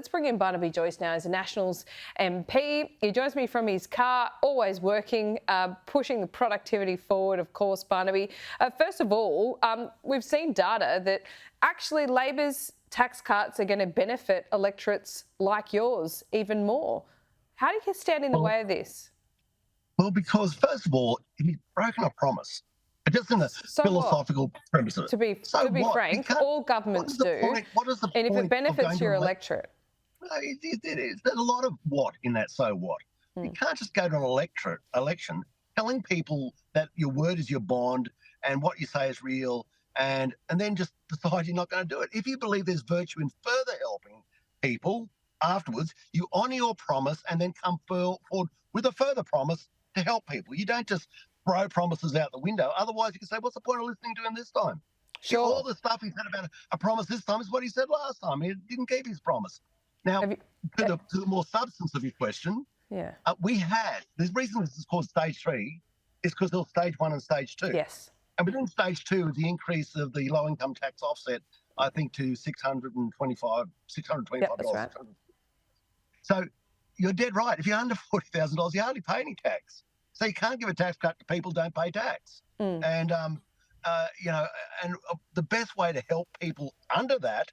Let's bring in Barnaby Joyce now as a Nationals MP. He joins me from his car, always working, pushing the productivity forward, of course, Barnaby. First of all, we've seen data that actually Labor's tax cuts are going to benefit electorates like yours even more. How do you stand in the way of this? Well, because first of all, he's broken a promise. Just in the philosophical premises. To be frank, all governments do. What is the point? And if it benefits your electorate? No, it is. There's a lot of what in that so what. You can't just go to an election telling people that your word is your bond and what you say is real and then just decide you're not going to do it. If you believe there's virtue in further helping people afterwards, you honour your promise and then come forward with a further promise to help people. You don't just throw promises out the window. Otherwise, you can say, what's the point of listening to him this time? Sure. All the stuff he said about a promise this time is what he said last time. He didn't keep his promise. Now, to the more substance of your question, the reason this is called stage 3 is because there's stage 1 and stage 2. Yes. And within stage 2 is the increase of the low income tax offset, I think, to $625. Yep, that's right. So you're dead right. If you're under $40,000, you hardly pay any tax. So you can't give a tax cut to people who don't pay tax. And, the best way to help people under that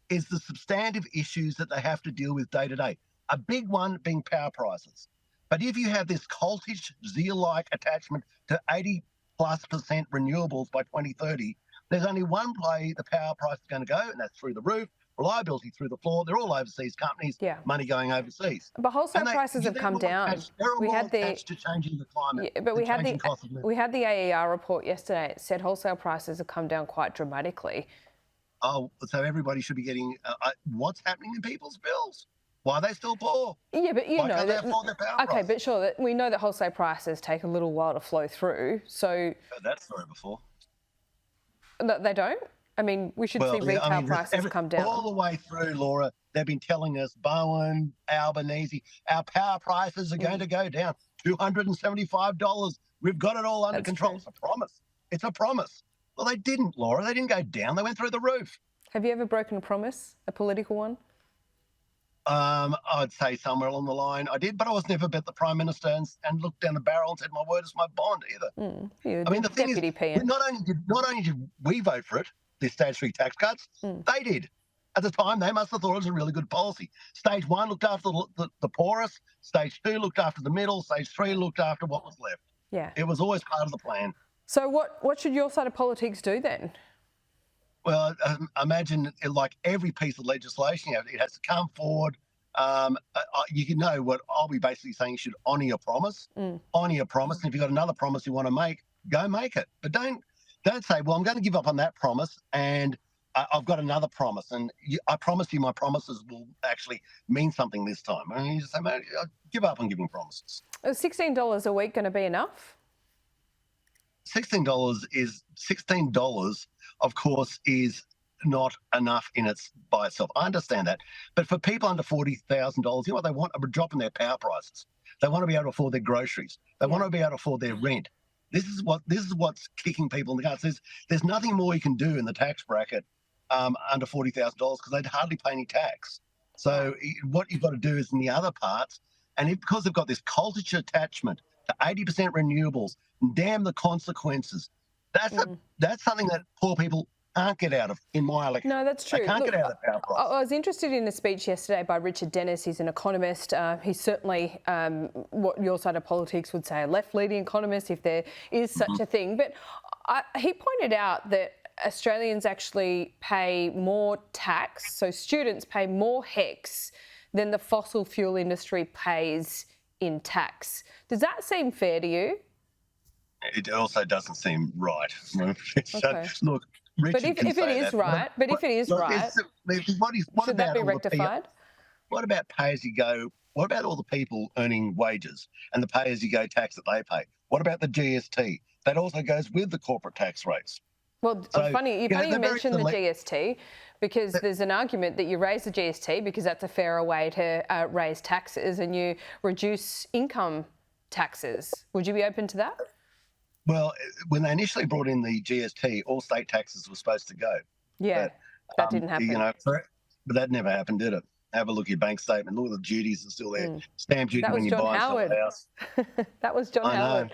is the substantive issues that they have to deal with day to day. A big one being power prices. But if you have this cultish, zeal-like attachment to 80+% renewables by 2030, there's only one way the power price is going to go, and that's through the roof, reliability through the floor. They're all overseas companies, money going overseas. But wholesale prices have come down. We had attached to changing the climate. But we had the AER report yesterday. It said wholesale prices have come down quite dramatically. Oh, so everybody should be getting what's happening in people's bills? Why are they still poor? Yeah, but Why can't they afford their power price? But sure, we know that wholesale prices take a little while to flow through. So heard that story before. They don't. I mean, we should see retail prices come down. All the way through, Laura, they've been telling us, Bowen, Albanese, our power prices are going to go down $275. We've got it all under control. It's a promise. It's a promise. Well, they didn't, Laura. They didn't go down. They went through the roof. Have you ever broken a promise, a political one? I'd say somewhere along the line I did, but I was never bet the Prime Minister and looked down the barrel and said my word is my bond either. I mean, the thing is, not only did we vote for it, the stage 3 tax cuts, they did. At the time, they must have thought it was a really good policy. Stage 1 looked after the poorest. Stage 2 looked after the middle. Stage 3 looked after what was left. Yeah. It was always part of the plan. So what should your side of politics do then? Well, imagine like every piece of legislation, it has to come forward. You can know what I'll be basically saying. You should honour your promise. Honour your promise. And if you've got another promise you want to make, go make it. But don't say, well, I'm going to give up on that promise and I've got another promise. And I promise you my promises will actually mean something this time. I mean, you just say, mate, I'll give up on giving promises. Is $16 a week going to be enough? $16, of course, is not enough by itself. I understand that. But for people under $40,000, you know what they want? A drop in their power prices. They want to be able to afford their groceries. They want to be able to afford their rent. This is what's kicking people in the guts. There's nothing more you can do in the tax bracket under $40,000 because they'd hardly pay any tax. So what you've got to do is in the other parts, and because they've got this cultish attachment to 80% renewables, and damn the consequences. That's something that poor people can't get out of in my election. No, that's true. They can't get out of the power price. I was interested in a speech yesterday by Richard Dennis. He's an economist. He's certainly what your side of politics would say, a left-leaning economist, if there is such a thing. But he pointed out that Australians actually pay more tax, so students pay more HECS than the fossil fuel industry pays in tax. Does that seem fair to you? It also doesn't seem right. Okay. Look, Richard if it is right, should that be rectified? What about pay-as-you-go? What about all the people earning wages and the pay-as-you-go tax that they pay? What about the GST? That also goes with the corporate tax rates. Well, funny you mention the GST because there's an argument that you raise the GST because that's a fairer way to raise taxes and you reduce income taxes. Would you be open to that? Well, when they initially brought in the GST, all state taxes were supposed to go. Yeah, that didn't happen. But that never happened, did it? Have a look at your bank statement. Look at the duties are still there. Stamp duty That when was you John buy and sell Howard. a house. That was John I know. Howard.